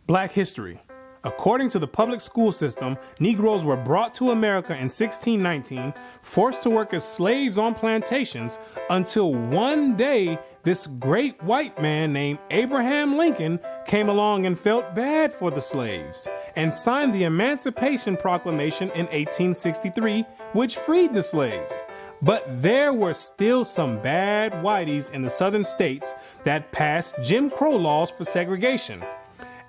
Black history. According to the public school system, Negroes were brought to America in 1619, forced to work as slaves on plantations, until one day this great white man named Abraham Lincoln came along and felt bad for the slaves and signed the Emancipation Proclamation in 1863, which freed the slaves. But there were still some bad whiteys in the southern states that passed Jim Crow laws for segregation.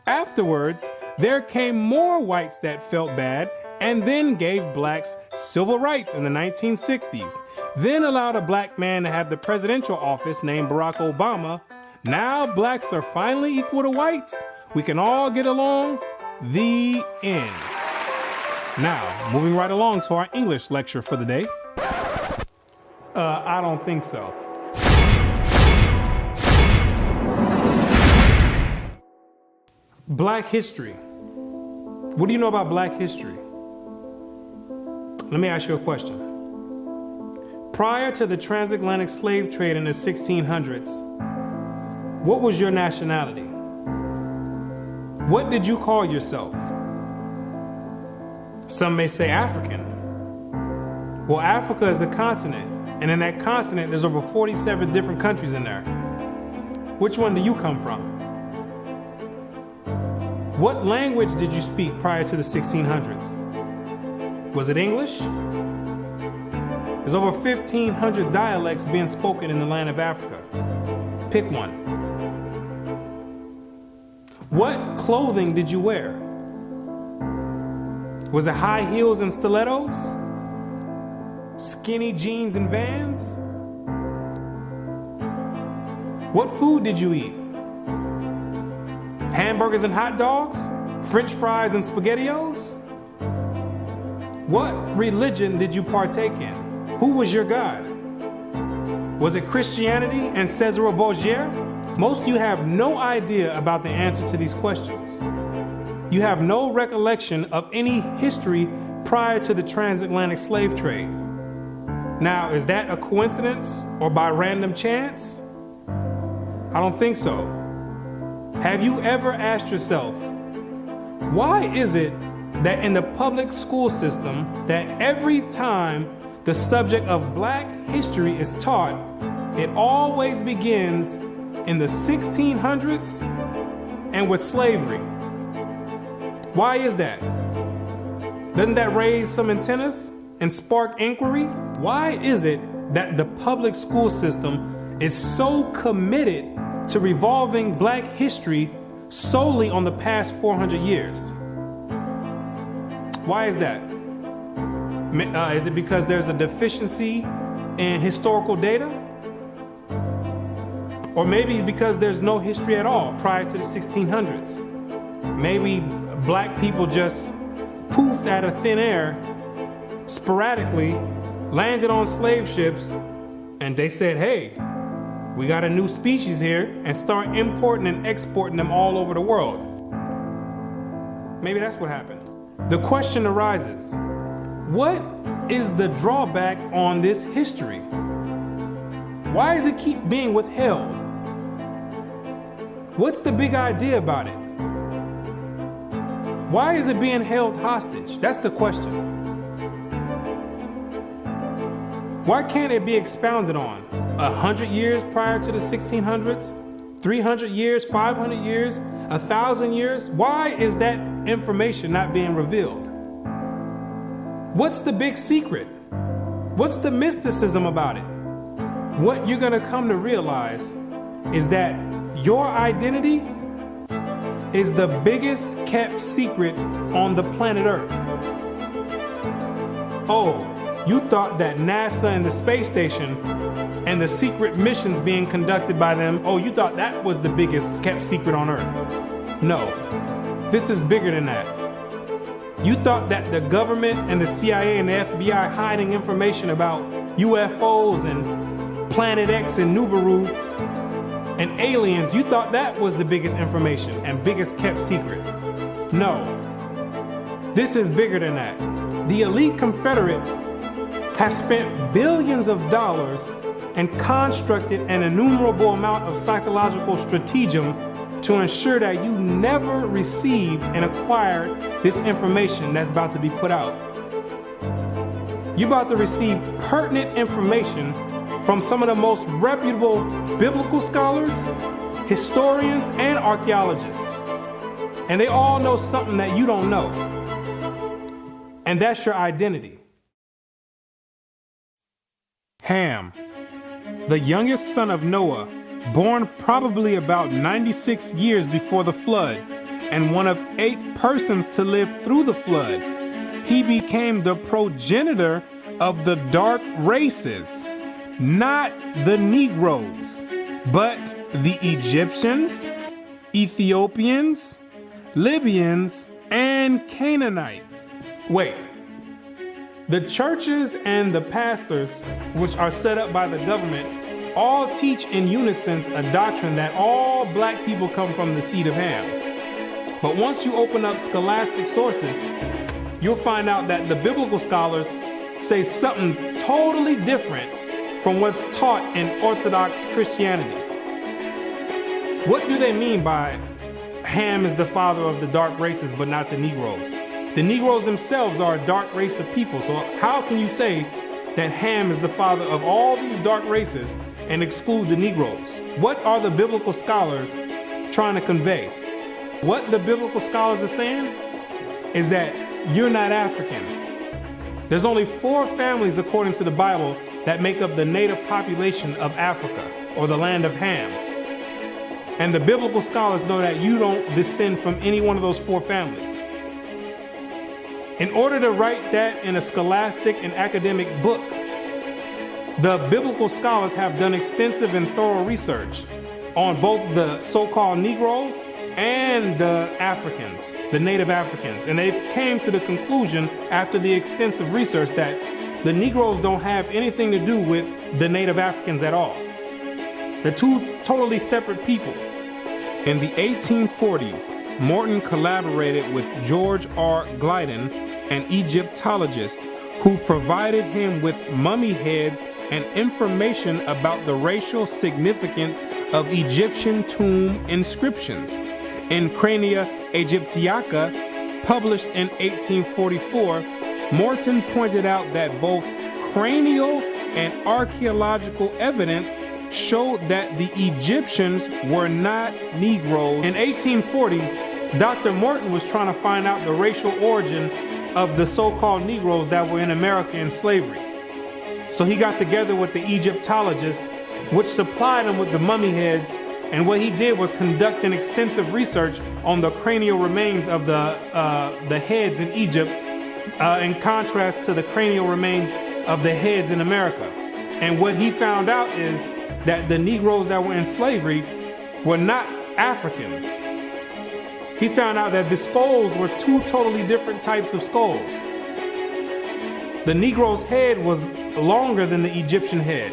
Afterwards, there came more whites that felt bad and then gave blacks civil rights in the 1960s, then allowed a black man to have the presidential office named Barack Obama. Now blacks are finally equal to whites. We can all get along. The end. Now, moving right along to our English lecture for the day. I don't think so. Black history. What do you know about black history? Let me ask you a question. Prior to the transatlantic slave trade in the 1600s, what was your nationality? What did you call yourself? Some may say African. Well, Africa is a continent, and in that continent, there's over 47 different countries in there. Which one do you come from? What language did you speak prior to the 1600s? Was it English? There's over 1,500 dialects being spoken in the land of Africa. Pick one. What clothing did you wear? Was it high heels and stilettos? Skinny jeans and Vans? What food did you eat? Hamburgers and hot dogs? French fries and SpaghettiOs? What religion did you partake in? Who was your God? Was it Christianity and Cesare Borgia? Most of you have no idea about the answer to these questions. You have no recollection of any history prior to the transatlantic slave trade. Now, is that a coincidence or by random chance? I don't think so. Have you ever asked yourself, why is it that in the public school system that every time the subject of black history is taught, it always begins in the 1600s and with slavery? Why is that? Doesn't that raise some antennas and spark inquiry? Why is it that the public school system is so committed to revolving black history solely on the past 400 years? Why is that? Is it because there's a deficiency in historical data? Or maybe because there's no history at all prior to the 1600s. Maybe black people just poofed out of thin air, sporadically, landed on slave ships, and they said, hey, we got a new species here, and start importing and exporting them all over the world. Maybe that's what happened. The question arises, what is the drawback on this history? Why does it keep being withheld? What's the big idea about it? Why is it being held hostage? That's the question. Why can't it be expounded on? 100 years prior to the 1600s? 300 years, 500 years, 1,000 years? Why is that information not being revealed? What's the big secret? What's the mysticism about it? What you're gonna come to realize is that your identity is the biggest kept secret on the planet Earth. Oh, you thought that NASA and the space station and the secret missions being conducted by them, oh, you thought that was the biggest kept secret on Earth. No, this is bigger than that. You thought that the government and the CIA and the FBI hiding information about UFOs and Planet X and Nibiru and aliens, you thought that was the biggest information and biggest kept secret. No, this is bigger than that. The elite Confederate has spent billions of dollars and constructed an innumerable amount of psychological stratagem to ensure that you never received and acquired this information that's about to be put out. You're about to receive pertinent information from some of the most reputable biblical scholars, historians, and archaeologists. And they all know something that you don't know. And that's your identity. Ham, the youngest son of Noah, born probably about 96 years before the flood, and one of 8 persons to live through the flood. He became the progenitor of the dark races, not the negroes, but the Egyptians, Ethiopians, Libyans, and Canaanites. Wait, the churches and the pastors, which are set up by the government, all teach in unison a doctrine that all black people come from the seed of Ham. But once you open up scholastic sources, you'll find out that the biblical scholars say something totally different from what's taught in Orthodox Christianity. What do they mean by Ham is the father of the dark races but not the Negroes? The Negroes themselves are a dark race of people, so how can you say that Ham is the father of all these dark races and exclude the Negroes? What are the biblical scholars trying to convey? What the biblical scholars are saying is that you're not African. There's only 4 families, according to the Bible, that make up the native population of Africa, or the land of Ham. And the biblical scholars know that you don't descend from any one of those 4 families. In order to write that in a scholastic and academic book, the biblical scholars have done extensive and thorough research on both the so-called Negroes and the Africans, the native Africans. And they came to the conclusion after the extensive research that the Negroes don't have anything to do with the native Africans at all. They're 2 totally separate people. In the 1840s, Morton collaborated with George R. Glyden, an Egyptologist, who provided him with mummy heads and information about the racial significance of Egyptian tomb inscriptions. In Crania Egyptiaca, published in 1844, Morton pointed out that both cranial and archaeological evidence showed that the Egyptians were not Negroes. In 1840, Dr. Morton was trying to find out the racial origin of the so-called Negroes that were in America in slavery. So he got together with the Egyptologists, which supplied him with the mummy heads, and what he did was conduct an extensive research on the cranial remains of the heads in Egypt, in contrast to the cranial remains of the heads in America. And what he found out is that the Negroes that were in slavery were not Africans. He found out that the skulls were 2 totally different types of skulls. The Negro's head was longer than the Egyptian head.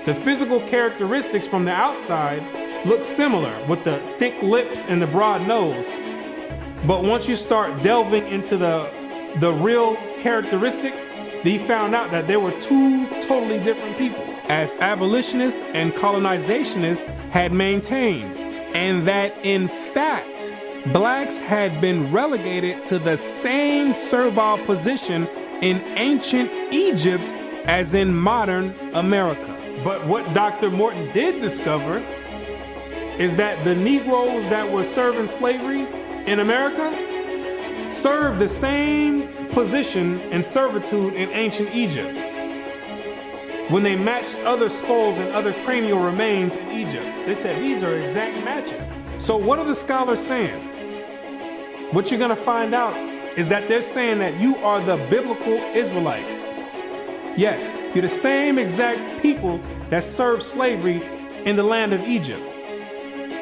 The physical characteristics from the outside look similar, with the thick lips and the broad nose. But once you start delving into the real characteristics, he found out that there were 2 totally different people, as abolitionists and colonizationists had maintained, and that in fact, blacks had been relegated to the same servile position in ancient Egypt as in modern America. But what Dr. Morton did discover is that the Negroes that were serving slavery in America served the same position and servitude in ancient Egypt when they matched other skulls and other cranial remains in Egypt. They said these are exact matches. So what are the scholars saying? What you're going to find out is that they're saying that you are the biblical Israelites. Yes, you're the same exact people that served slavery in the land of Egypt.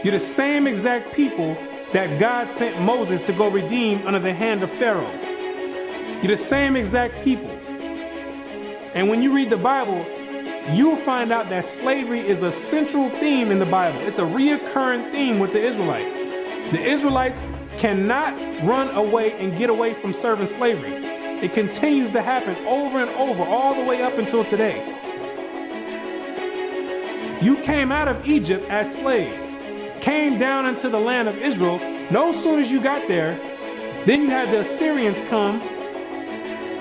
You're the same exact people that God sent Moses to go redeem under the hand of Pharaoh. You're the same exact people. And when you read the Bible, you'll find out that slavery is a central theme in the Bible. It's a reoccurring theme with the Israelites. The Israelites cannot run away and get away from serving slavery. It continues to happen over and over, all the way up until today. You came out of Egypt as slaves. came down into the land of Israel, no sooner as you got there, then you had the Assyrians come,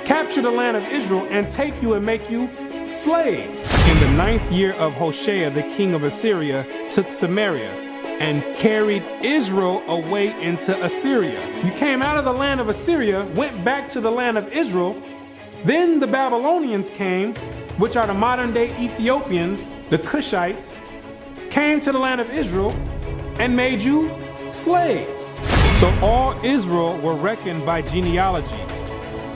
capture the land of Israel, and take you and make you slaves. In the 9th year of Hoshea, the king of Assyria took Samaria and carried Israel away into Assyria. You came out of the land of Assyria, went back to the land of Israel. Then the Babylonians came, which are the modern day Ethiopians, the Cushites, came to the land of Israel and made you slaves. So all Israel were reckoned by genealogies.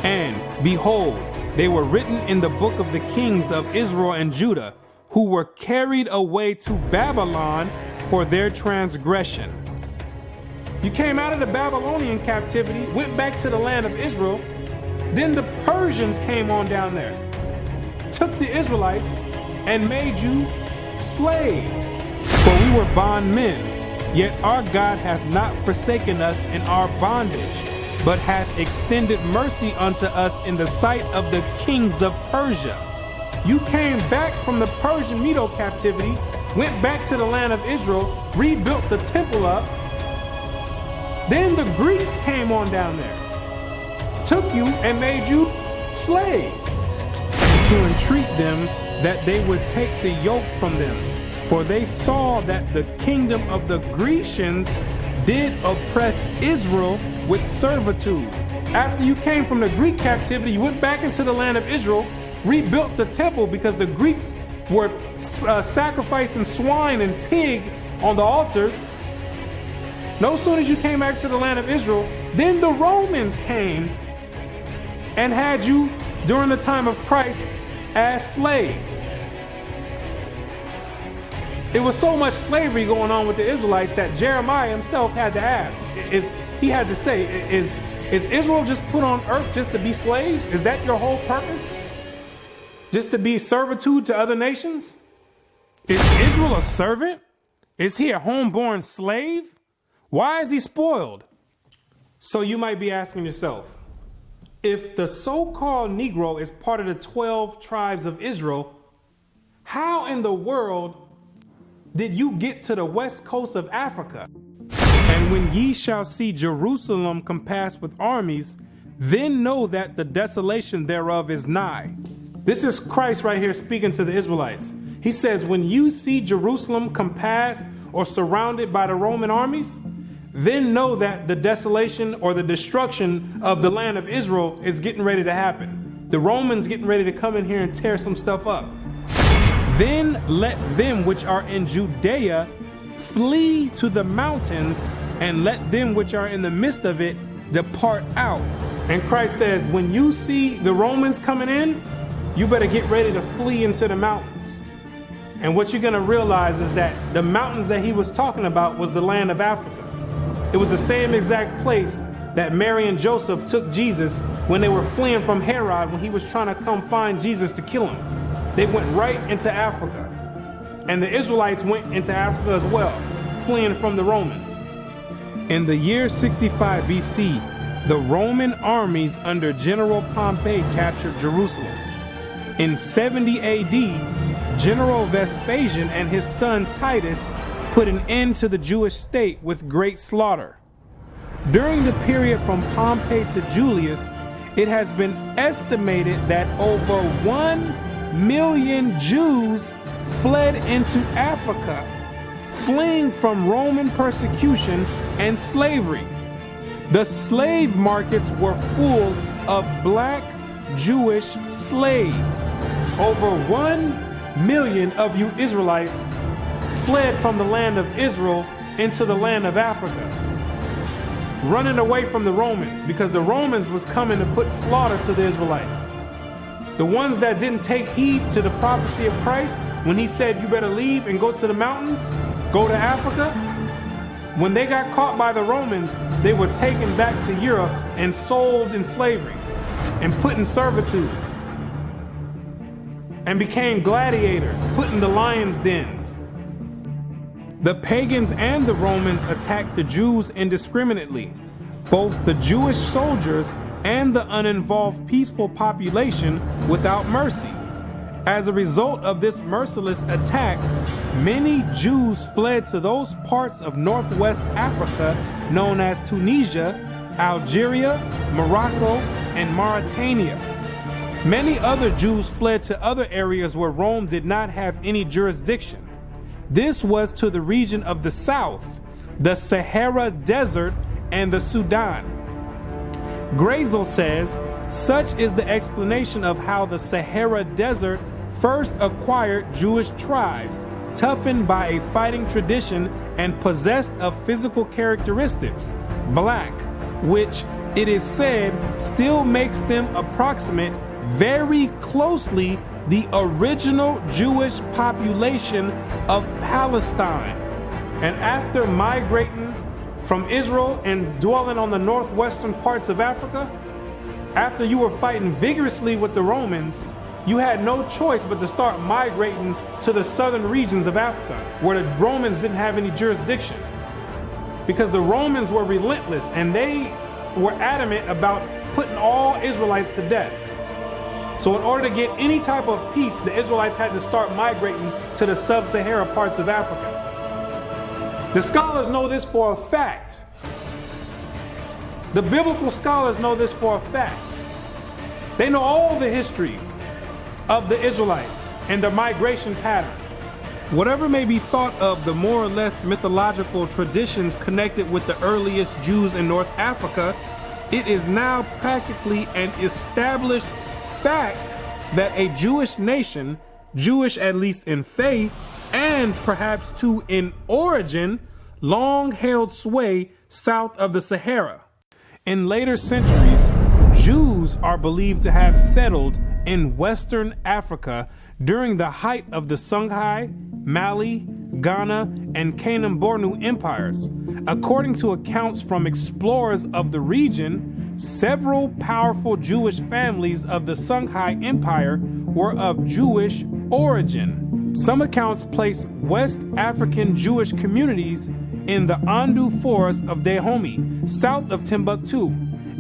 And behold, they were written in the book of the kings of Israel and Judah, who were carried away to Babylon for their transgression. You came out of the Babylonian captivity, went back to the land of Israel. Then the Persians came on down there, took the Israelites and made you slaves. For we were bondmen, yet our God hath not forsaken us in our bondage, but hath extended mercy unto us in the sight of the kings of Persia. You came back from the Persian Medo captivity, went back to the land of Israel, rebuilt the temple up. Then the Greeks came on down there, took you and made you slaves, and to entreat them that they would take the yoke from them. For they saw that the kingdom of the Grecians did oppress Israel with servitude. After you came from the Greek captivity, you went back into the land of Israel, rebuilt the temple because the Greeks were sacrificing swine and pig on the altars. No sooner as you came back to the land of Israel, then the Romans came and had you during the time of Christ as slaves. It was so much slavery going on with the Israelites that Jeremiah himself had to ask, is Israel just put on earth just to be slaves? Is that your whole purpose? Just to be servitude to other nations? Is Israel a servant? Is he a homeborn slave? Why is he spoiled? So you might be asking yourself, if the so-called Negro is part of the 12 tribes of Israel, how in the world did you get to the west coast of Africa? And when ye shall see Jerusalem compassed with armies, then know that the desolation thereof is nigh. This is Christ right here speaking to the Israelites. He says, when you see Jerusalem compassed or surrounded by the Roman armies, then know that the desolation or the destruction of the land of Israel is getting ready to happen. The Romans getting ready to come in here and tear some stuff up. Then let them which are in Judea flee to the mountains, and let them which are in the midst of it depart out. And Christ says, when you see the Romans coming in, you better get ready to flee into the mountains. And what you're going to realize is that the mountains that he was talking about was the land of Africa. It was the same exact place that Mary and Joseph took Jesus when they were fleeing from Herod when he was trying to come find Jesus to kill him. They went right into Africa. And the Israelites went into Africa as well, fleeing from the Romans. In the year 65 BC, the Roman armies under General Pompey captured Jerusalem. In 70 AD, General Vespasian and his son Titus put an end to the Jewish state with great slaughter. During the period from Pompey to Julius, it has been estimated that over 1 million Jews fled into Africa, fleeing from Roman persecution and slavery. The slave markets were full of black Jewish slaves. Over 1 million of you Israelites fled from the land of Israel into the land of Africa, running away from the Romans because the Romans was coming to put slaughter to the Israelites. The ones that didn't take heed to the prophecy of Christ when he said you better leave and go to the mountains, go to Africa, when they got caught by the Romans, they were taken back to Europe and sold in slavery and put in servitude and became gladiators, put in the lions' dens. The pagans and the Romans attacked the Jews indiscriminately. Both the Jewish soldiers and the uninvolved peaceful population without mercy. As a result of this merciless attack, many Jews fled to those parts of northwest Africa known as Tunisia, Algeria, Morocco, and Mauritania. Many other Jews fled to other areas where Rome did not have any jurisdiction. This was to the region of the south, the Sahara Desert, and the Sudan. Grazel says, such is the explanation of how the Sahara Desert first acquired Jewish tribes, toughened by a fighting tradition and possessed of physical characteristics, black, which it is said still makes them approximate very closely the original Jewish population of Palestine. And after migrating from Israel and dwelling on the northwestern parts of Africa, after you were fighting vigorously with the Romans, you had no choice but to start migrating to the southern regions of Africa, where the Romans didn't have any jurisdiction. Because the Romans were relentless and they were adamant about putting all Israelites to death. So in order to get any type of peace, the Israelites had to start migrating to the sub-Sahara parts of Africa. The scholars know this for a fact. The biblical scholars know this for a fact. They know all the history of the Israelites and their migration patterns. Whatever may be thought of the more or less mythological traditions connected with the earliest Jews in North Africa, it is now practically an established fact that a Jewish nation, Jewish at least in faith, and perhaps too in origin, long held sway south of the Sahara. In later centuries, Jews are believed to have settled in Western Africa during the height of the Songhai, Mali, Ghana, and Kanem-Bornu empires. According to accounts from explorers of the region, several powerful Jewish families of the Songhai Empire were of Jewish origin. Some accounts place West African Jewish communities in the Andu forest of Dahomey, south of Timbuktu.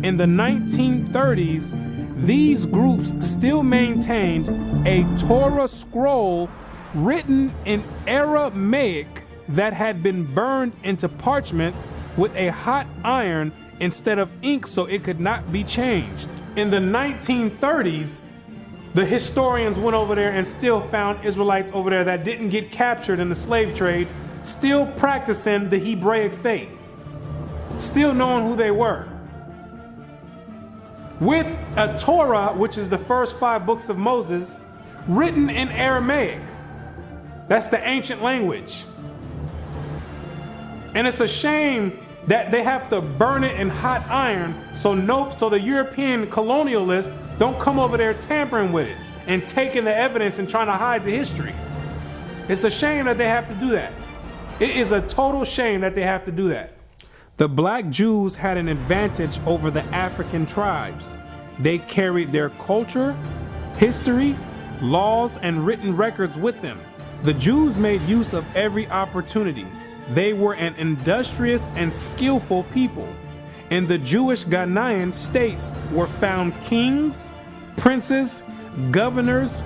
In the 1930s, these groups still maintained a Torah scroll written in Aramaic that had been burned into parchment with a hot iron instead of ink so it could not be changed. In the 1930s, the historians went over there and still found Israelites over there that didn't get captured in the slave trade, still practicing the Hebraic faith, still knowing who they were. With a Torah, which is the first 5 books of Moses, written in Aramaic. That's the ancient language. And it's a shame that they have to burn it in hot iron so the European colonialists don't come over there tampering with it and taking the evidence and trying to hide the history. It's a shame that they have to do that. It is a total shame that they have to do that. The black Jews had an advantage over the African tribes. They carried their culture, history, laws, and written records with them. The Jews made use of every opportunity. They were an industrious and skillful people. In the Jewish Ghanaian states were found kings, princes, governors,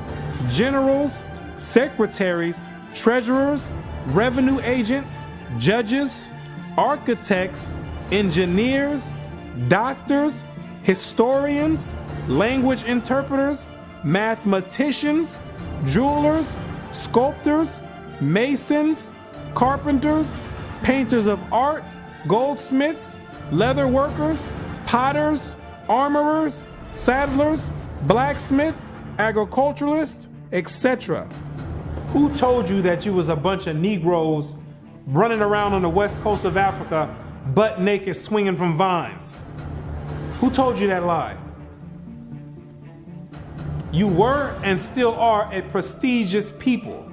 generals, secretaries, treasurers, revenue agents, judges, architects, engineers, doctors, historians, language interpreters, mathematicians, jewelers, sculptors, masons, carpenters, painters of art, goldsmiths, leather workers, potters, armorers, saddlers, blacksmith, agriculturalists, etc. Who told you that you was a bunch of Negroes running around on the west coast of Africa, butt naked, swinging from vines? Who told you that lie? You were and still are a prestigious people,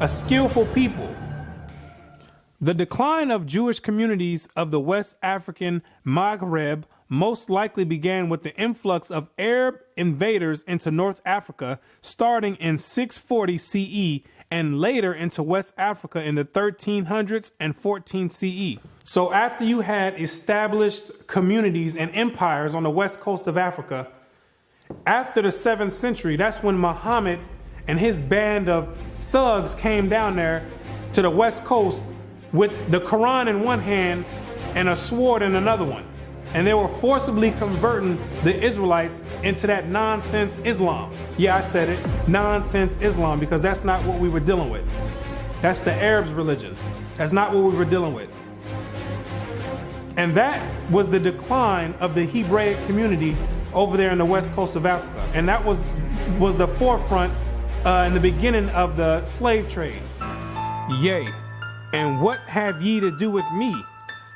a skillful people. The decline of Jewish communities of the West African Maghreb most likely began with the influx of Arab invaders into North Africa starting in 640 CE and later into West Africa in the 1300s and 14 CE. So after you had established communities and empires on the west coast of Africa, after the 7th century, that's when Muhammad and his band of thugs came down there to the West Coast with the Quran in one hand and a sword in another one. And they were forcibly converting the Israelites into that nonsense Islam. Yeah, I said it, nonsense Islam, because that's not what we were dealing with. That's the Arabs' religion. That's not what we were dealing with. And that was the decline of the Hebraic community over there in the west coast of Africa. And that was the forefront in the beginning of the slave trade. Yea, and what have ye to do with me,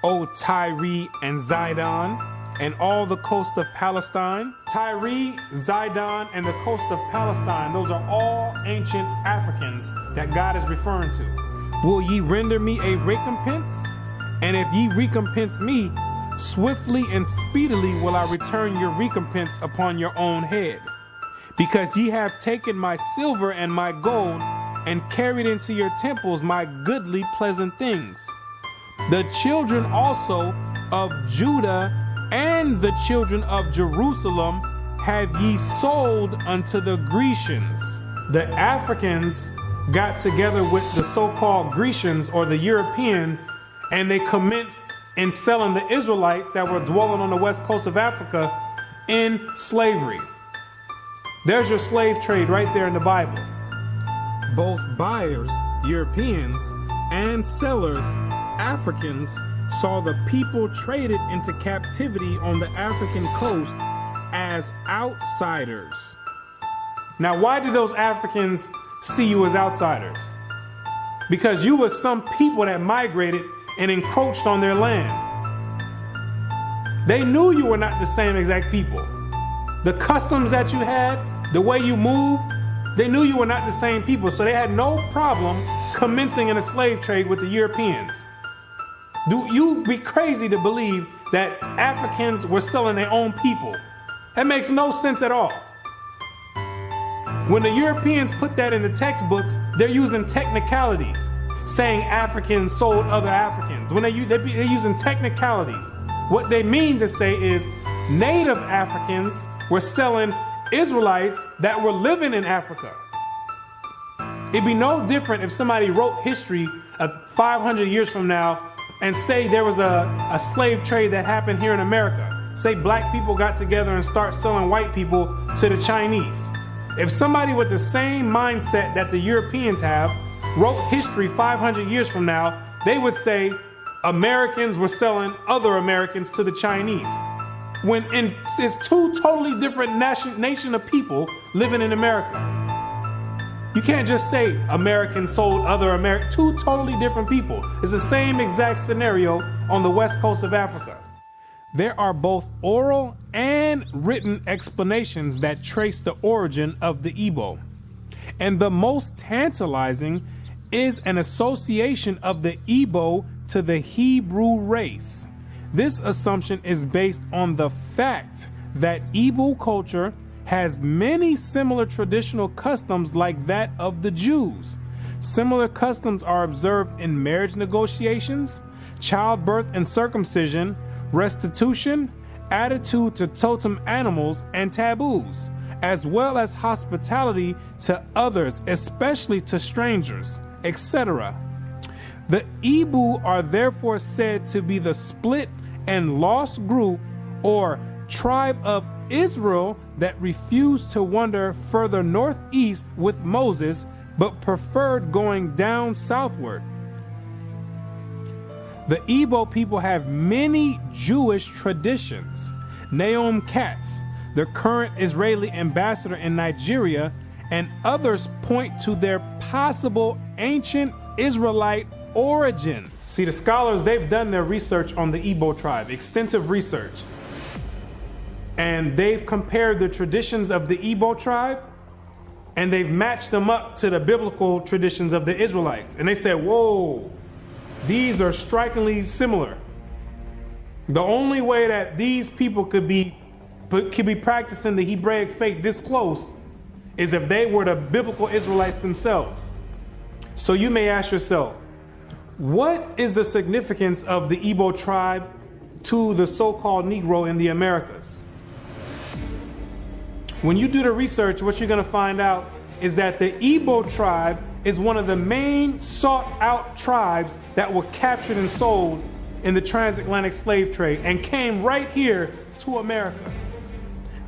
O Tyre and Zidon, and all the coast of Palestine? Tyre, Zidon, and the coast of Palestine, those are all ancient Africans that God is referring to. Will ye render me a recompense? And if ye recompense me, swiftly and speedily will I return your recompense upon your own head. Because ye have taken my silver and my gold, and carried into your temples my goodly pleasant things. The children also of Judah and the children of Jerusalem have ye sold unto the Grecians. The Africans got together with the so-called Grecians or the Europeans, and they commenced in selling the Israelites that were dwelling on the west coast of Africa in slavery. There's your slave trade right there in the Bible. Both buyers, Europeans, and sellers, Africans, saw the people traded into captivity on the African coast as outsiders. Now, why did those Africans see you as outsiders? Because you were some people that migrated and encroached on their land. They knew you were not the same exact people. The customs that you had, the way you moved, they knew you were not the same people, so they had no problem commencing in a slave trade with the Europeans. Do you be crazy to believe that Africans were selling their own people? That makes no sense at all. When the Europeans put that in the textbooks, they're using technicalities, saying Africans sold other Africans. When they're using technicalities, what they mean to say is native Africans were selling Israelites that were living in Africa. It'd be no different if somebody wrote history of 500 years from now and say there was a slave trade that happened here in America. Say black people got together and start selling white people to the Chinese. If somebody with the same mindset that the Europeans have wrote history 500 years from now, they would say Americans were selling other Americans to the Chinese. When it's two totally different nation of people living in America. You can't just say Americans sold other Americans. Two totally different people. It's the same exact scenario on the west coast of Africa. There are both oral and written explanations that trace the origin of the Igbo. And the most tantalizing is an association of the Igbo to the Hebrew race. This assumption is based on the fact that Igbo culture has many similar traditional customs like that of the Jews. Similar customs are observed in marriage negotiations, childbirth and circumcision, restitution, attitude to totem animals and taboos, as well as hospitality to others, especially to strangers, etc. The Igbo are therefore said to be the split and lost group or tribe of Israel that refused to wander further northeast with Moses, but preferred going down southward. The Igbo people have many Jewish traditions. Naomi Katz, the current Israeli ambassador in Nigeria, and others point to their possible ancient Israelite origins. See, the scholars, they've done their research on the Igbo tribe, extensive research. And they've compared the traditions of the Igbo tribe, and they've matched them up to the biblical traditions of the Israelites. And they said, whoa, these are strikingly similar. The only way that these people could be practicing the Hebraic faith this close is if they were the biblical Israelites themselves. So you may ask yourself, what is the significance of the Igbo tribe to the so-called Negro in the Americas? When you do the research, what you're going to find out is that the Igbo tribe is one of the main sought-out tribes that were captured and sold in the transatlantic slave trade and came right here to America.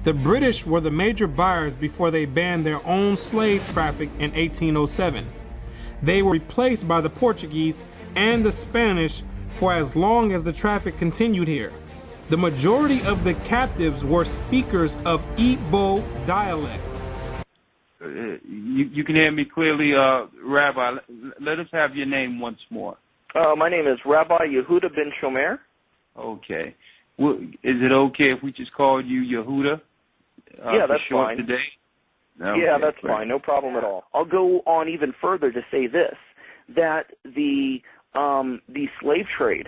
The British were the major buyers before they banned their own slave traffic in 1807. They were replaced by the Portuguese and the Spanish for as long as the traffic continued here. The majority of the captives were speakers of Igbo dialects. You can hear me clearly, Rabbi. Let us have your name once more. My name is Rabbi Yehuda ben Shomer. Okay. Well, is it okay if we just call you Yehuda? Yeah, that's fine. Today? Okay, yeah, that's great. fine. No problem at all. I'll go on even further to say this, that the slave trade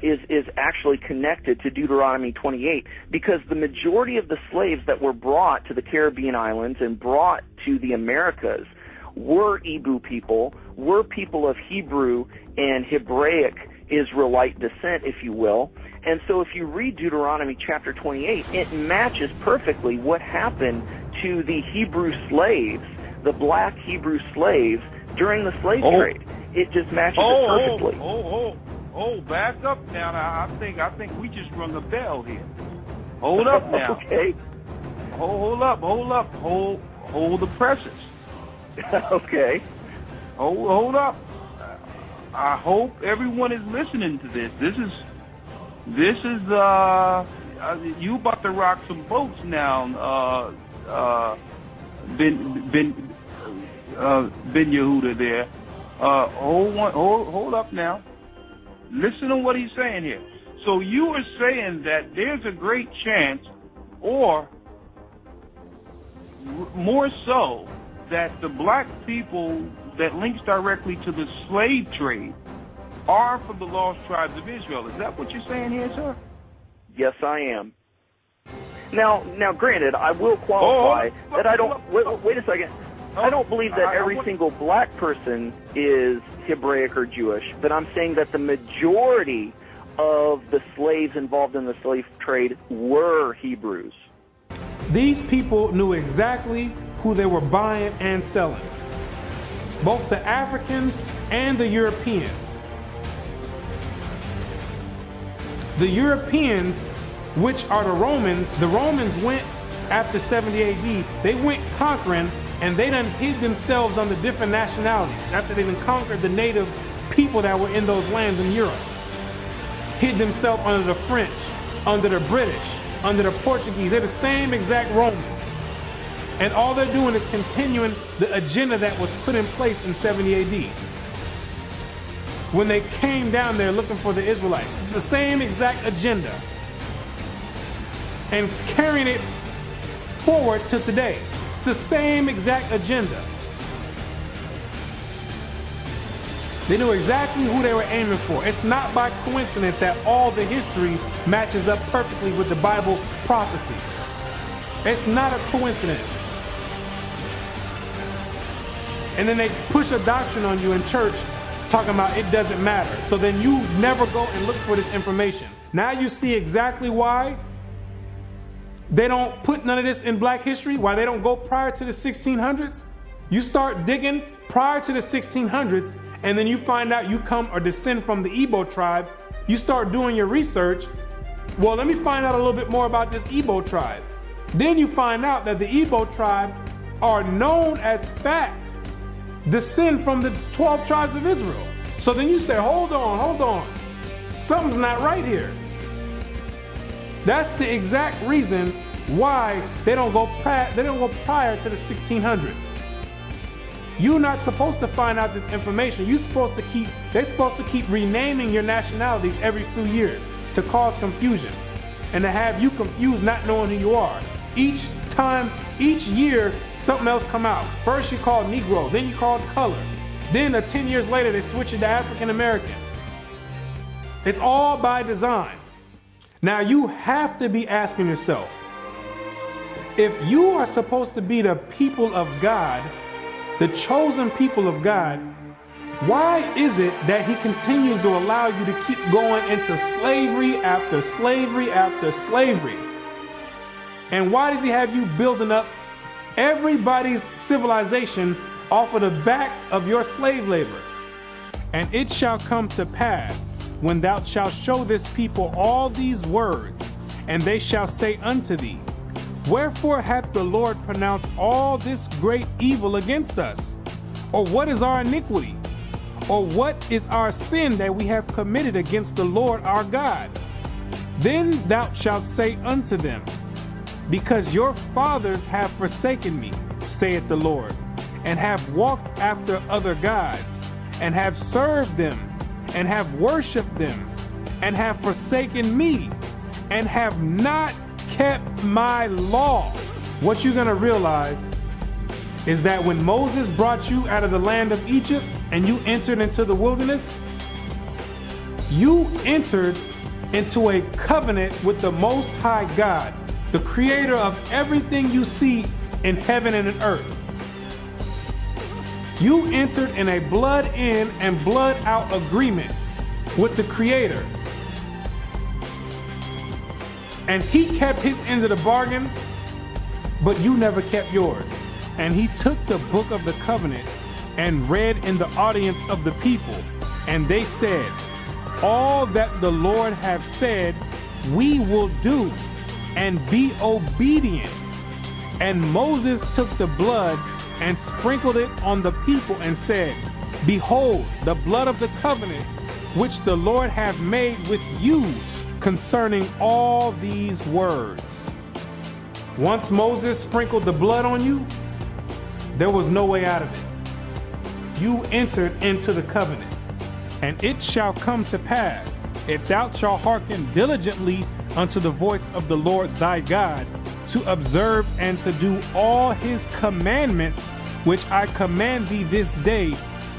is actually connected to Deuteronomy 28, because the majority of the slaves that were brought to the Caribbean islands and brought to the Americas were Igbo people, were people of Hebrew and Hebraic Israelite descent, if you will. And so if you read Deuteronomy chapter 28, it matches perfectly what happened to the Hebrew slaves, the black Hebrew slaves, during the slave trade. It just matches it perfectly. Back up now. I think we just rung a bell here. Hold up now. Okay. Hold up. Hold the presses. Okay. Hold up. I hope everyone is listening to this. This is you about to rock some boats now, Ben Yehuda there. Hold up now. Listen to what he's saying here. So you are saying that there's a great chance, or more so, that the black people that links directly to the slave trade are from the lost tribes of Israel. Is that what you're saying here, sir? Yes, I am. Now, granted, I will qualify that I don't. Wait a second. I don't believe that every single black person is Hebraic or Jewish, but I'm saying that the majority of the slaves involved in the slave trade were Hebrews. These people knew exactly who they were buying and selling, both the Africans and the Europeans. The Europeans, which are the Romans went after 70 AD, they went conquering, and they done hid themselves under different nationalities after they done conquered the native people that were in those lands in Europe. Hid themselves under the French, under the British, under the Portuguese. They're the same exact Romans. And all they're doing is continuing the agenda that was put in place in 70 AD. When they came down there looking for the Israelites. It's the same exact agenda. And carrying it forward to today. It's the same exact agenda. They knew exactly who they were aiming for. It's not by coincidence that all the history matches up perfectly with the Bible prophecies. It's not a coincidence. And then they push a doctrine on you in church talking about it doesn't matter. So then you never go and look for this information. Now you see exactly why they don't put none of this in black history, why they don't go prior to the 1600s. You start digging prior to the 1600s, and then you find out you come or descend from the Igbo tribe. You start doing your research. Well, let me find out a little bit more about this Igbo tribe. Then you find out that the Igbo tribe are known as fact descend from the 12 tribes of Israel. So then you say, hold on. Something's not right here. That's the exact reason why they don't go prior to the 1600s. You're not supposed to find out this information. They're supposed to keep renaming your nationalities every few years to cause confusion and to have you confused, not knowing who you are. Each year, something else come out. First you called Negro, then you called color. Then 10 years later, they switch it to African American. It's all by design. Now you have to be asking yourself, if you are supposed to be the people of God, the chosen people of God, why is it that he continues to allow you to keep going into slavery after slavery after slavery? And why does he have you building up everybody's civilization off of the back of your slave labor. And it shall come to pass, when thou shalt show this people all these words, and they shall say unto thee, wherefore hath the Lord pronounced all this great evil against us? Or what is our iniquity? Or what is our sin that we have committed against the Lord our God? Then thou shalt say unto them, because your fathers have forsaken me, saith the Lord, and have walked after other gods, and have served them, and have worshipped them, and have forsaken me, and have not kept my law. What you're going to realize is that when Moses brought you out of the land of Egypt and you entered into the wilderness, you entered into a covenant with the Most High God, the creator of everything you see in heaven and in earth. You entered in a blood in and blood out agreement with the creator. And he kept his end of the bargain, but you never kept yours. And he took the book of the covenant and read in the audience of the people. And they said, all that the Lord hath said, we will do, and be obedient. And Moses took the blood and sprinkled it on the people and said, behold, the blood of the covenant, which the Lord hath made with you concerning all these words. Once Moses sprinkled the blood on you, there was no way out of it. You entered into the covenant. And it shall come to pass, if thou shalt hearken diligently unto the voice of the Lord thy God, to observe and to do all his commandments, which I command thee this day,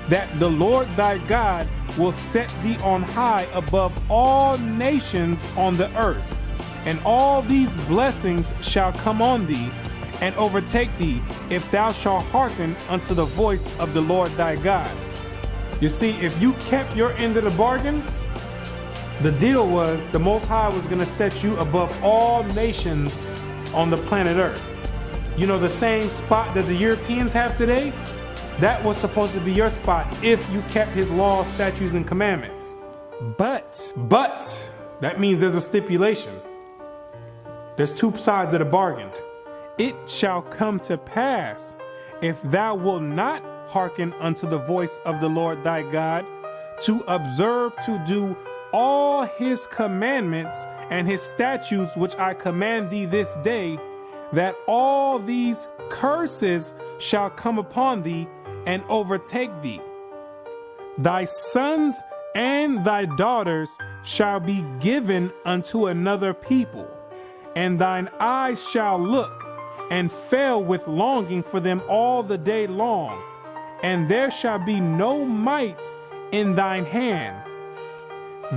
that the Lord thy God will set thee on high above all nations on the earth. And all these blessings shall come on thee and overtake thee, if thou shalt hearken unto the voice of the Lord thy God. You see, if you kept your end of the bargain, the deal was the Most High was going to set you above all nations on the planet Earth. You know, the same spot that the Europeans have today, that was supposed to be your spot if you kept his laws, statutes, and commandments. But, that means there's a stipulation. There's two sides of the bargain. It shall come to pass, if thou wilt not hearken unto the voice of the Lord thy God, to observe to do all his commandments and his statutes which I command thee this day, that all these curses shall come upon thee and overtake thee. Thy sons and thy daughters shall be given unto another people, and thine eyes shall look and fail with longing for them all the day long, and there shall be no might in thine hand.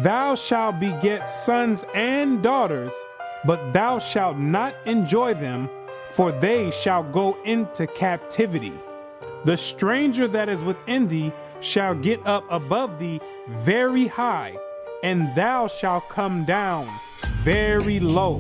Thou shalt beget sons and daughters, but thou shalt not enjoy them, for they shall go into captivity. The stranger that is within thee shall get up above thee very high, and thou shalt come down very low.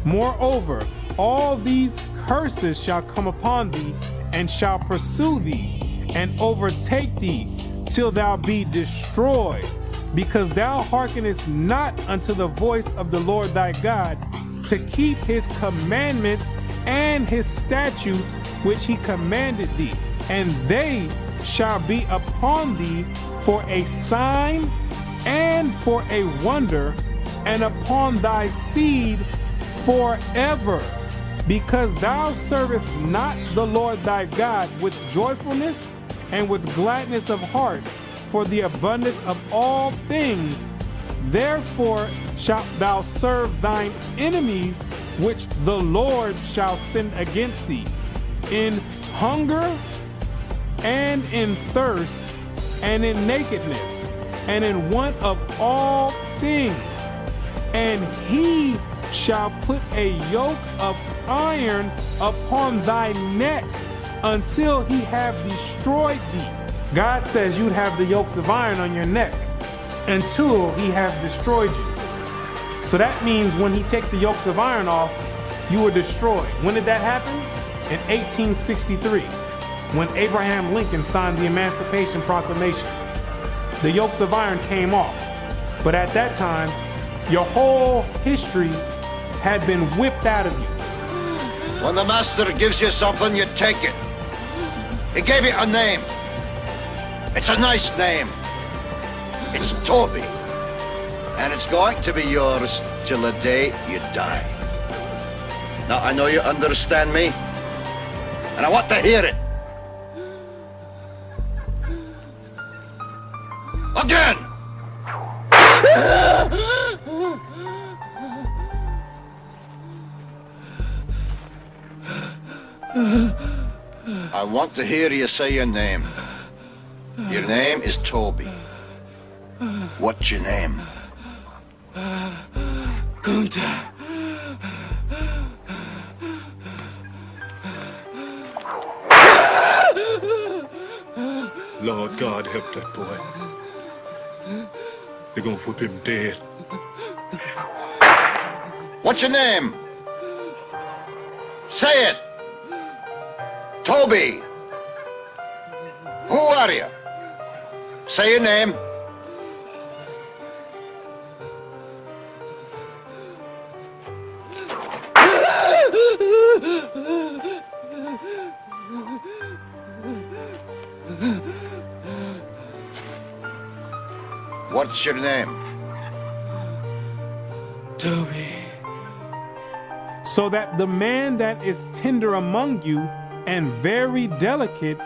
Moreover, all these curses shall come upon thee, and shall pursue thee, and overtake thee, till thou be destroyed, because thou hearkenest not unto the voice of the Lord thy God, to keep his commandments and his statutes which he commanded thee. And they shall be upon thee for a sign and for a wonder, and upon thy seed forever, because thou servest not the Lord thy God with joyfulness and with gladness of heart for the abundance of all things. Therefore shalt thou serve thine enemies, which the Lord shall send against thee, in hunger and in thirst and in nakedness and in want of all things. And he shall put a yoke of iron upon thy neck until he have destroyed thee. God says you'd have the yokes of iron on your neck until he have destroyed you. So that means when he take the yokes of iron off, you were destroyed. When did that happen? In 1863, when Abraham Lincoln signed the Emancipation Proclamation. The yokes of iron came off. But at that time, your whole history had been whipped out of you. When the master gives you something, you take it. He gave it a name. It's a nice name. It's Toby. And it's going to be yours till the day you die. Now, I know you understand me, and I want to hear it. Again! I want to hear you say your name. Your name is Toby. What's your name? Kunta. Lord God, help that boy. They're gonna whip him dead. What's your name? Say it. Toby. Who are you? Say your name. What's your name? Toby. So that the man that is tender among you and very delicate,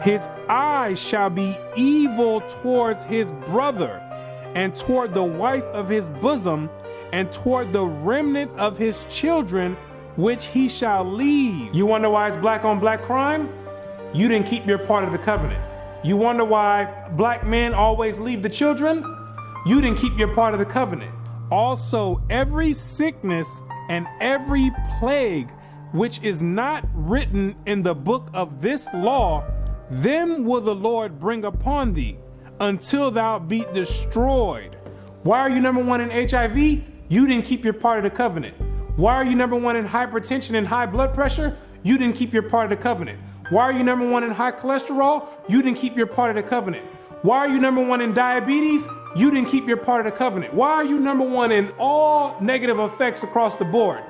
his eyes shall be evil towards his brother, and toward the wife of his bosom, and toward the remnant of his children, which he shall leave. You wonder why it's black on black crime? You didn't keep your part of the covenant. You wonder why black men always leave the children? You didn't keep your part of the covenant. Also, every sickness and every plague which is not written in the book of this law, them will the Lord bring upon thee, until thou be destroyed. Why are you number one in HIV? You didn't keep your part of the covenant. Why are you number one in hypertension and high blood pressure? You didn't keep your part of the covenant. Why are you number one in high cholesterol? You didn't keep your part of the covenant. Why are you number one in diabetes? You didn't keep your part of the covenant. Why are you number one in all negative effects across the board?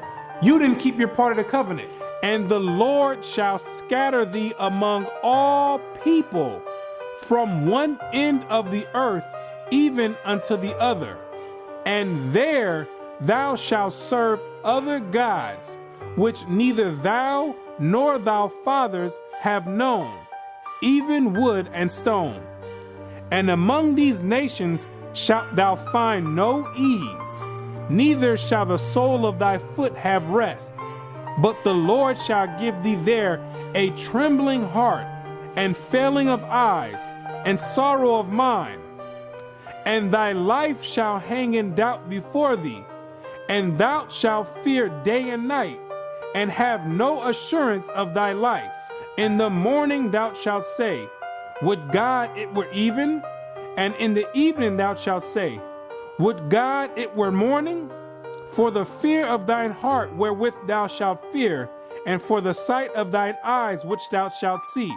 You didn't keep your part of the covenant. And the Lord shall scatter thee among all people, from one end of the earth even unto the other. And there thou shalt serve other gods, which neither thou nor thy fathers have known, even wood and stone. And among these nations shalt thou find no ease, neither shall the sole of thy foot have rest. But the Lord shall give thee there a trembling heart, and failing of eyes, and sorrow of mind. And thy life shall hang in doubt before thee, and thou shalt fear day and night, and have no assurance of thy life. In the morning thou shalt say, would God it were even? And in the evening thou shalt say, would God it were morning? For the fear of thine heart wherewith thou shalt fear, and for the sight of thine eyes which thou shalt see.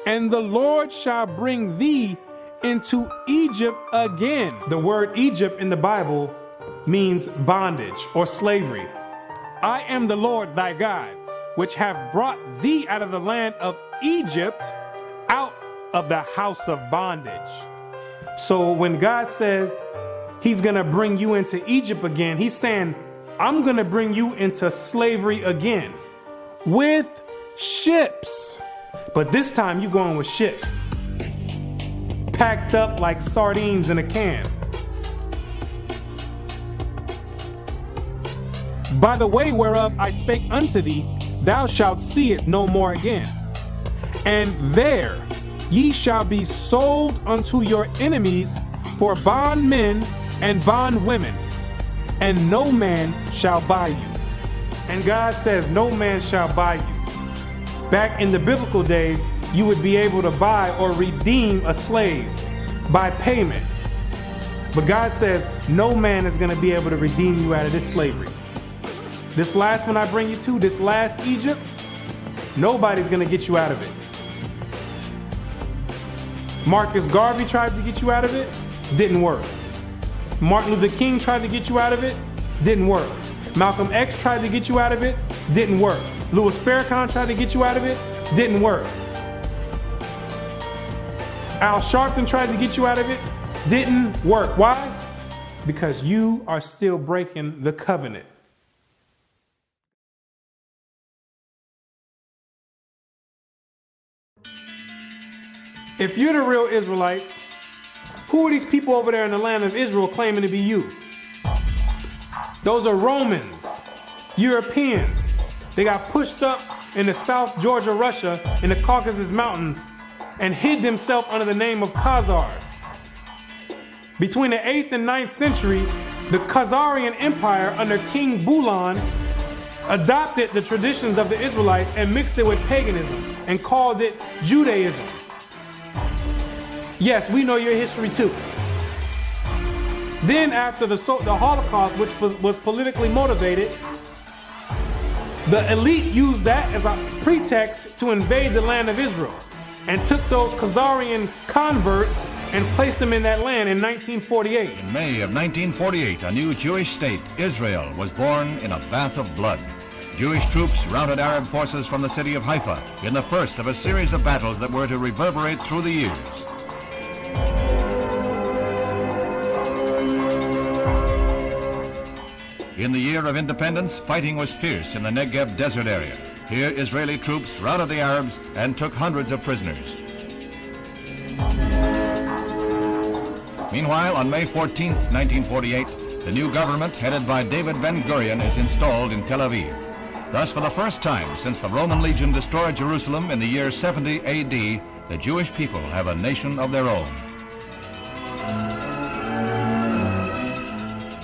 And the Lord shall bring thee into Egypt again. The word Egypt in the Bible means bondage or slavery. I am the Lord thy God, which have brought thee out of the land of Egypt, out of the house of bondage. So when God says he's going to bring you into Egypt again, he's saying, I'm going to bring you into slavery again with ships. But this time you're going with ships, packed up like sardines in a can. By the way whereof I spake unto thee, thou shalt see it no more again. And there ye shall be sold unto your enemies for bondmen and bondwomen, and no man shall buy you. And God says no man shall buy you. Back in the biblical days, you would be able to buy or redeem a slave by payment. But God says no man is going to be able to redeem you out of this slavery. This last one I bring you to, this last Egypt, nobody's going to get you out of it. Marcus Garvey tried to get you out of it, didn't work. Martin Luther King tried to get you out of it, didn't work. Malcolm X tried to get you out of it, didn't work. Louis Farrakhan tried to get you out of it, didn't work. Al Sharpton tried to get you out of it, didn't work. Why? Because you are still breaking the covenant. If you're the real Israelites, who are these people over there in the land of Israel claiming to be you? Those are Romans, Europeans. They got pushed up in the South Georgia, Russia, in the Caucasus Mountains, and hid themselves under the name of Khazars. Between the 8th and 9th century, the Khazarian Empire under King Bulan adopted the traditions of the Israelites and mixed it with paganism and called it Judaism. Yes, we know your history too. Then after the Holocaust, which was politically motivated, the elite used that as a pretext to invade the land of Israel and took those Khazarian converts and placed them in that land in 1948. In May of 1948, a new Jewish state, Israel, was born in a bath of blood. Jewish troops routed Arab forces from the city of Haifa in the first of a series of battles that were to reverberate through the years. In the year of independence, fighting was fierce in the Negev desert area. Here, Israeli troops routed the Arabs and took hundreds of prisoners. Meanwhile, on May 14, 1948, the new government headed by David Ben-Gurion is installed in Tel Aviv. Thus, for the first time since the Roman legion destroyed Jerusalem in the year 70 AD, the Jewish people have a nation of their own.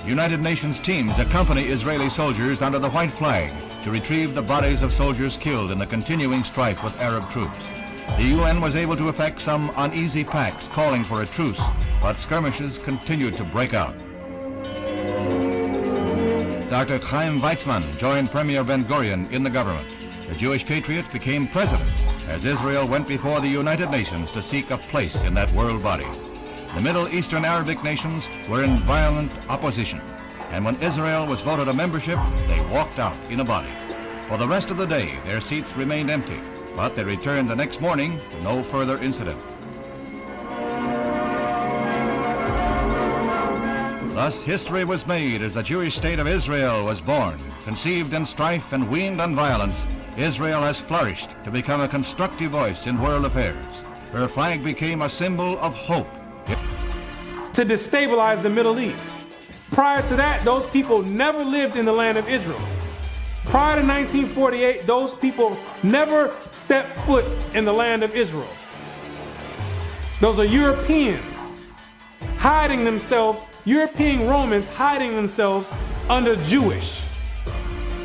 United Nations teams accompany Israeli soldiers under the white flag to retrieve the bodies of soldiers killed in the continuing strife with Arab troops. The UN was able to effect some uneasy pacts calling for a truce, but skirmishes continued to break out. Dr. Chaim Weizmann joined Premier Ben-Gurion in the government. The Jewish patriot became president as Israel went before the United Nations to seek a place in that world body. The Middle Eastern Arabic nations were in violent opposition, and when Israel was voted a membership, they walked out in a body. For the rest of the day, their seats remained empty, but they returned the next morning to no further incident. Thus, history was made as the Jewish state of Israel was born. Conceived in strife and weaned on violence, Israel has flourished to become a constructive voice in world affairs. Her flag became a symbol of hope. To destabilize the Middle East. Prior to that, those people never lived in the land of Israel. Prior to 1948, those people never stepped foot in the land of Israel. Those are Europeans hiding themselves, European Romans hiding themselves under Jewish.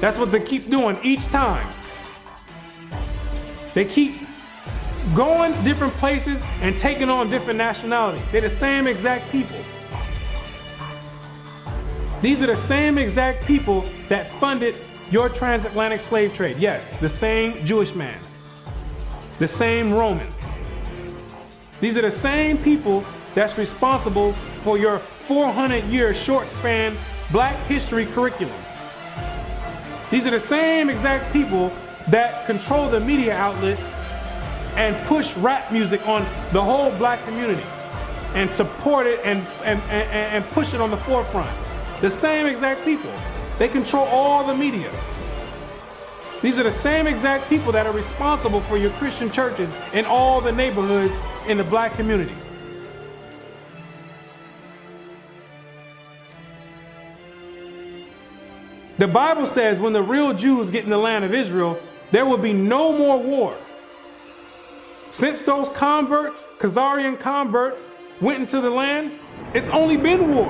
That's what they keep doing each time. They keep going different places and taking on different nationalities. They're the same exact people. These are the same exact people that funded your transatlantic slave trade. Yes, the same Jewish man, the same Romans. These are the same people that's responsible for your 400-year short span Black history curriculum. These are the same exact people that control the media outlets and push rap music on the whole Black community and support it and push it on the forefront. The same exact people. They control all the media. These are the same exact people that are responsible for your Christian churches in all the neighborhoods in the Black community. The Bible says when the real Jews get in the land of Israel, there will be no more war. Since those converts, Khazarian converts, went into the land, it's only been war.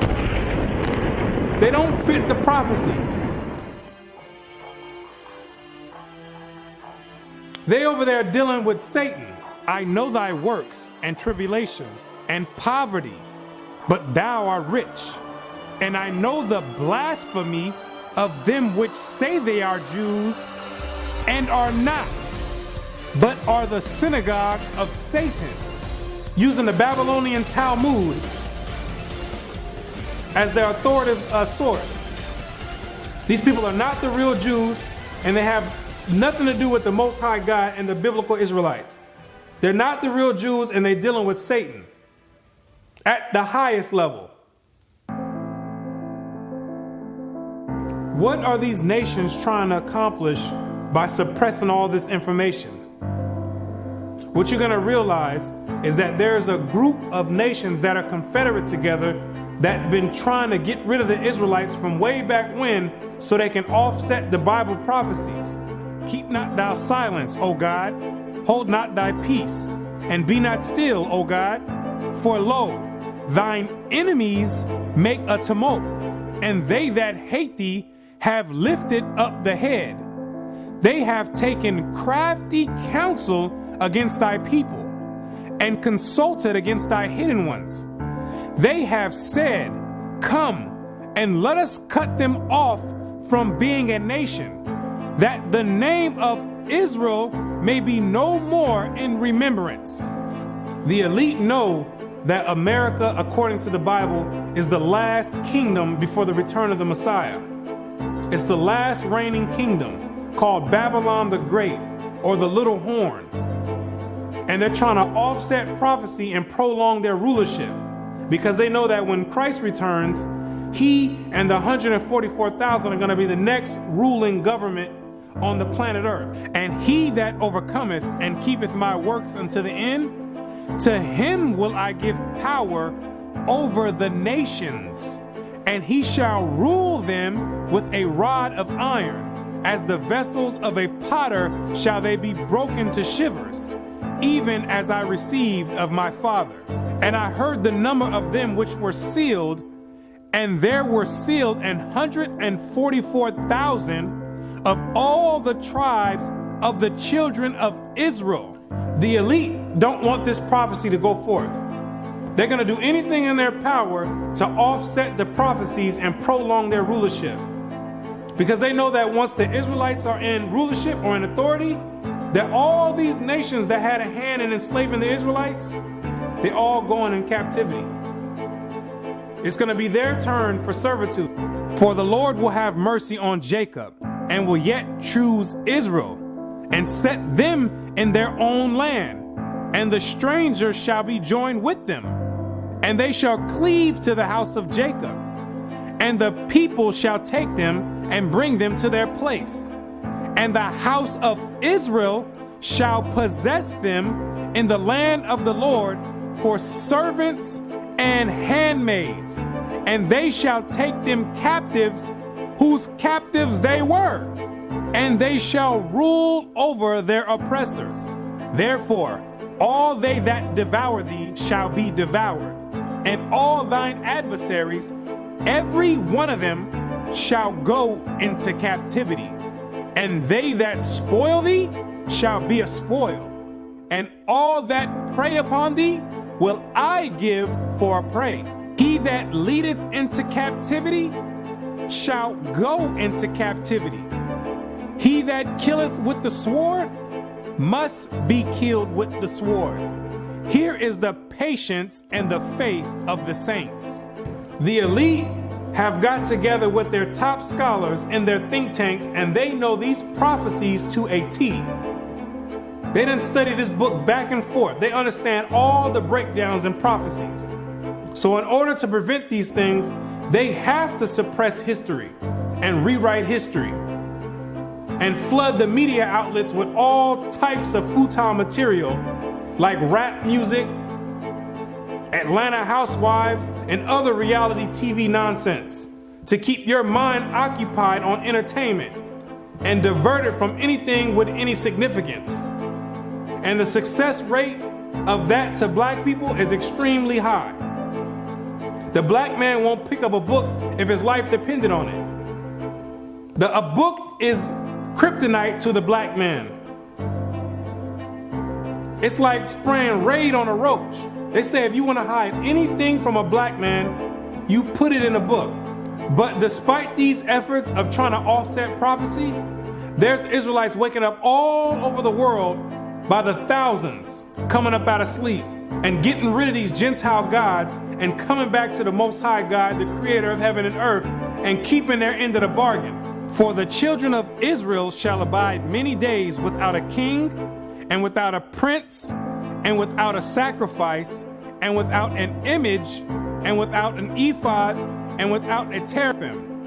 They don't fit the prophecies. They over there dealing with Satan. I know thy works and tribulation and poverty, but thou art rich. And I know the blasphemy of them which say they are Jews and are not, but are the synagogue of Satan, using the Babylonian Talmud as their authoritative source. These people are not the real Jews, and they have nothing to do with the Most High God and the biblical Israelites. They're not the real Jews, and they're dealing with Satan at the highest level. What are these nations trying to accomplish by suppressing all this information? What you're going to realize is that there's a group of nations that are confederate together that have been trying to get rid of the Israelites from way back when, so they can offset the Bible prophecies. Keep not thou silence, O God, hold not thy peace, and be not still, O God, for lo, thine enemies make a tumult, and they that hate thee have lifted up the head. They have taken crafty counsel against thy people, and consulted against thy hidden ones. They have said, come, and let us cut them off from being a nation, that the name of Israel may be no more in remembrance. The elite know that America, according to the Bible, is the last kingdom before the return of the Messiah. It's the last reigning kingdom, called Babylon the Great, or the Little Horn. And they're trying to offset prophecy and prolong their rulership, because they know that when Christ returns, he and the 144,000 are going to be the next ruling government on the planet Earth. And he that overcometh and keepeth my works unto the end, to him will I give power over the nations, and he shall rule them with a rod of iron. As the vessels of a potter shall they be broken to shivers, even as I received of my Father. And I heard the number of them which were sealed, and there were sealed 144,000 of all the tribes of the children of Israel. The elite don't want this prophecy to go forth. They're going to do anything in their power to offset the prophecies and prolong their rulership, because they know that once the Israelites are in rulership or in authority, that all these nations that had a hand in enslaving the Israelites, they're all going in captivity. It's going to be their turn for servitude. For the Lord will have mercy on Jacob, and will yet choose Israel, and set them in their own land. And the strangers shall be joined with them, and they shall cleave to the house of Jacob. And the people shall take them and bring them to their place. And the house of Israel shall possess them in the land of the Lord for servants and handmaids, and they shall take them captives, whose captives they were, and they shall rule over their oppressors. Therefore, all they that devour thee shall be devoured, and all thine adversaries, every one of them, shall go into captivity. And they that spoil thee shall be a spoil, and all that prey upon thee will I give for a prey. He that leadeth into captivity shall go into captivity. He that killeth with the sword must be killed with the sword. Here is the patience and the faith of the saints. The elite have got together with their top scholars in their think tanks, and they know these prophecies to a T. They didn't study this book back and forth. They understand all the breakdowns and prophecies. So in order to prevent these things, they have to suppress history and rewrite history and flood the media outlets with all types of futile material like rap music, Atlanta Housewives, and other reality TV nonsense to keep your mind occupied on entertainment and diverted from anything with any significance. And the success rate of that to black people is extremely high. The black man won't pick up a book if his life depended on it. A book is kryptonite to the black man. It's like spraying Raid on a roach. They say if you want to hide anything from a black man, you put it in a book. But despite these efforts of trying to offset prophecy, there's Israelites waking up all over the world by the thousands, coming up out of sleep and getting rid of these Gentile gods and coming back to the Most High God, the creator of heaven and earth, and keeping their end of the bargain. For the children of Israel shall abide many days without a king, and without a prince, and without a sacrifice, and without an image, and without an ephod, and without a teraphim.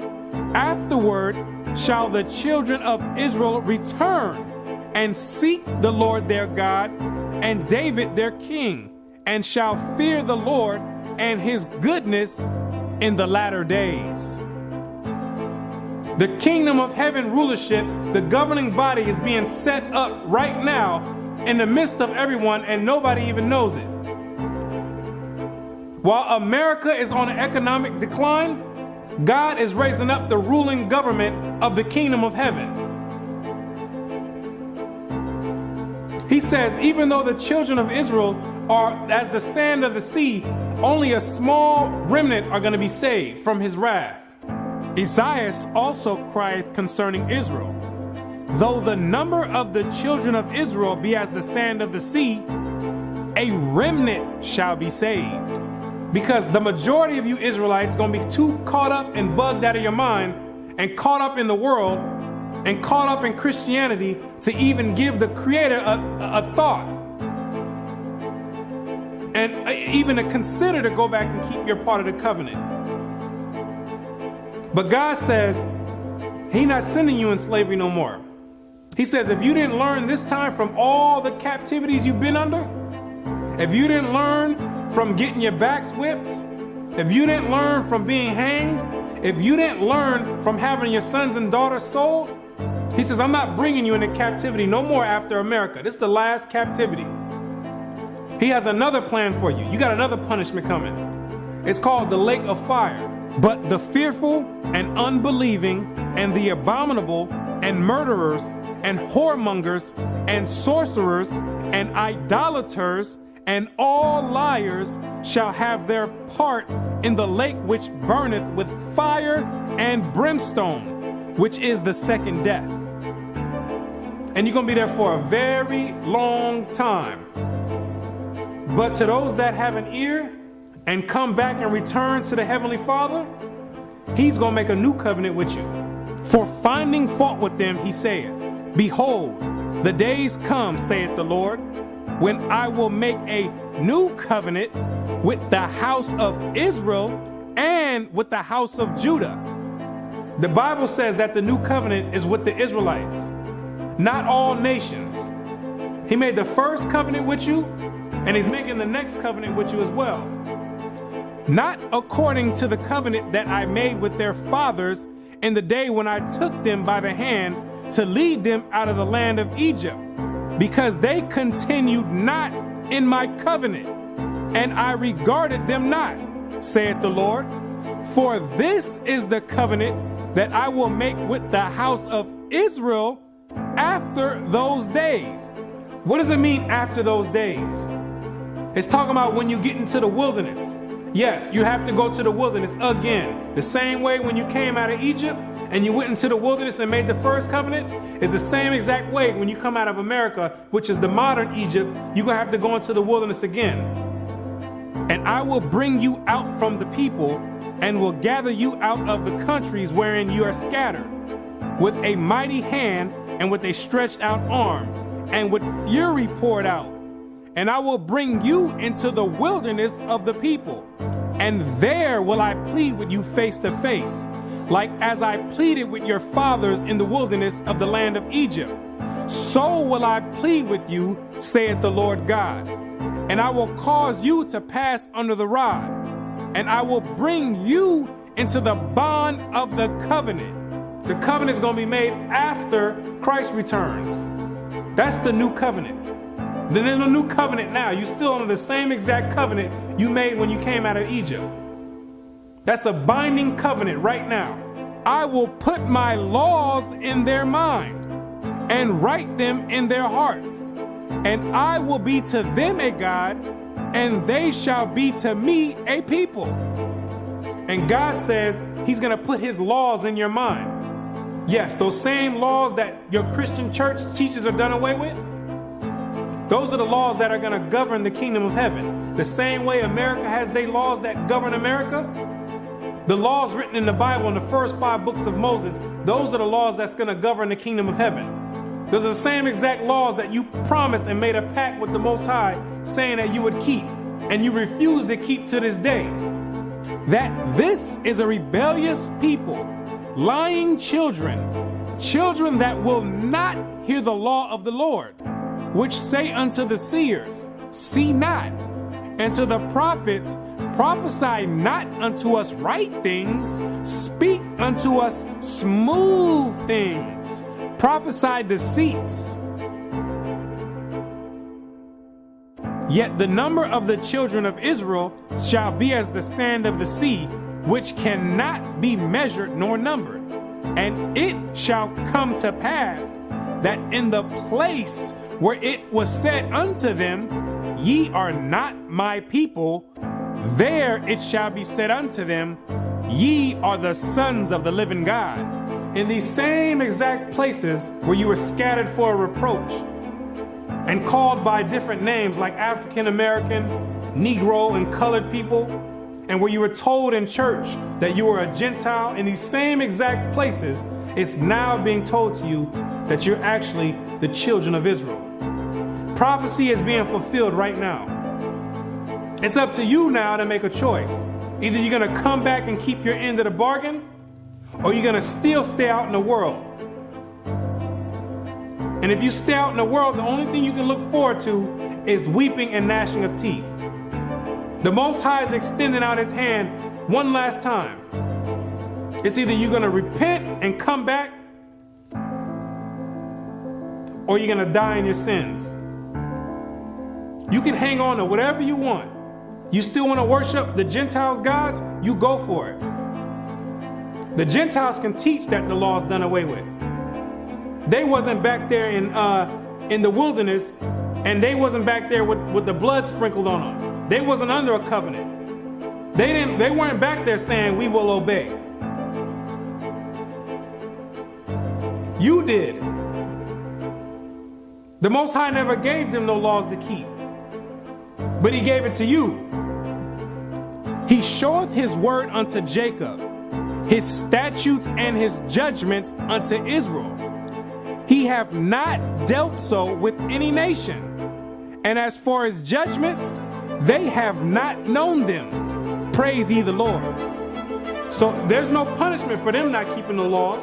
Afterward shall the children of Israel return and seek the Lord their God and David their king, and shall fear the Lord and his goodness in the latter days. The kingdom of heaven rulership, the governing body, is being set up right now in the midst of everyone, and nobody even knows it. While America is on an economic decline, God is raising up the ruling government of the kingdom of heaven. He says, even though the children of Israel are as the sand of the sea, only a small remnant are going to be saved from his wrath. Isaiah also crieth concerning Israel, though the number of the children of Israel be as the sand of the sea, a remnant shall be saved. Because the majority of you Israelites are going to be too caught up and bugged out of your mind and caught up in the world and caught up in Christianity to even give the Creator a thought. And even to consider to go back and keep your part of the covenant. But God says, He's not sending you in slavery no more. He says, if you didn't learn this time from all the captivities you've been under, if you didn't learn from getting your backs whipped, if you didn't learn from being hanged, if you didn't learn from having your sons and daughters sold, He says, I'm not bringing you into captivity no more after America. This is the last captivity. He has another plan for you. You got another punishment coming. It's called the lake of fire. But the fearful and unbelieving and the abominable and murderers and whoremongers and sorcerers and idolaters and all liars shall have their part in the lake which burneth with fire and brimstone, which is the second death. And you're going to be there for a very long time. But to those that have an ear and come back and return to the Heavenly Father, He's going to make a new covenant with you. For finding fault with them, He saith, Behold, the days come, saith the Lord, when I will make a new covenant with the house of Israel and with the house of Judah. The Bible says that the new covenant is with the Israelites, not all nations. He made the first covenant with you, and He's making the next covenant with you as well. Not according to the covenant that I made with their fathers in the day when I took them by the hand to lead them out of the land of Egypt, because they continued not in my covenant, and I regarded them not, saith the Lord. For this is the covenant that I will make with the house of Israel after those days. What does it mean after those days? It's talking about when you get into the wilderness. Yes, you have to go to the wilderness again. The same way when you came out of Egypt and you went into the wilderness and made the first covenant is the same exact way when you come out of America, which is the modern Egypt, you're going to have to go into the wilderness again. And I will bring you out from the people and will gather you out of the countries wherein you are scattered, with a mighty hand and with a stretched out arm and with fury poured out. And I will bring you into the wilderness of the people, and there will I plead with you face to face, like as I pleaded with your fathers in the wilderness of the land of Egypt. So will I plead with you, saith the Lord God. And I will cause you to pass under the rod, and I will bring you into the bond of the covenant. The covenant is going to be made after Christ returns. That's the new covenant. Then there's a new covenant now. You're still under the same exact covenant you made when you came out of Egypt. That's a binding covenant right now. I will put my laws in their mind and write them in their hearts. And I will be to them a God, and they shall be to me a people. And God says he's going to put his laws in your mind. Yes, those same laws that your Christian church teaches are done away with. Those are the laws that are going to govern the kingdom of heaven. The same way America has their laws that govern America. The laws written in the Bible in the first 5 books of Moses, those are the laws that's going to govern the kingdom of heaven. Those are the same exact laws that you promised and made a pact with the Most High saying that you would keep, and you refuse to keep to this day. That this is a rebellious people, lying children, children that will not hear the law of the Lord, which say unto the seers, see not, and to the prophets, prophesy not unto us right things, speak unto us smooth things, prophesy deceits. Yet the number of the children of Israel shall be as the sand of the sea, which cannot be measured nor numbered. And it shall come to pass that in the place where it was said unto them, ye are not my people, there it shall be said unto them, ye are the sons of the living God. In these same exact places where you were scattered for a reproach and called by different names like African American, Negro, and colored people, and where you were told in church that you were a Gentile, in these same exact places, it's now being told to you that you're actually the children of Israel. Prophecy is being fulfilled right now. It's up to you now to make a choice. Either you're going to come back and keep your end of the bargain, or you're going to still stay out in the world. And if you stay out in the world, the only thing you can look forward to is weeping and gnashing of teeth. The Most High is extending out his hand one last time. It's either you're going to repent and come back, or you're going to die in your sins. You can hang on to whatever you want. You still want to worship the Gentiles' gods? You go for it. The Gentiles can teach that the law's done away with. They wasn't back there in the wilderness, and they wasn't back there with the blood sprinkled on them. They wasn't under a covenant. They weren't back there saying, we will obey. You did. The Most High never gave them no laws to keep, but he gave it to you. He showeth his word unto Jacob, his statutes and his judgments unto Israel. He hath not dealt so with any nation. And as for his judgments, they have not known them. Praise ye the Lord. So there's no punishment for them not keeping the laws.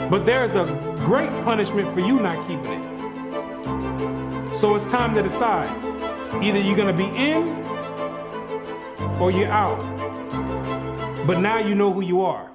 But there's a great punishment for you not keeping it. So it's time to decide. Either you're going to be in or you're out. But now you know who you are.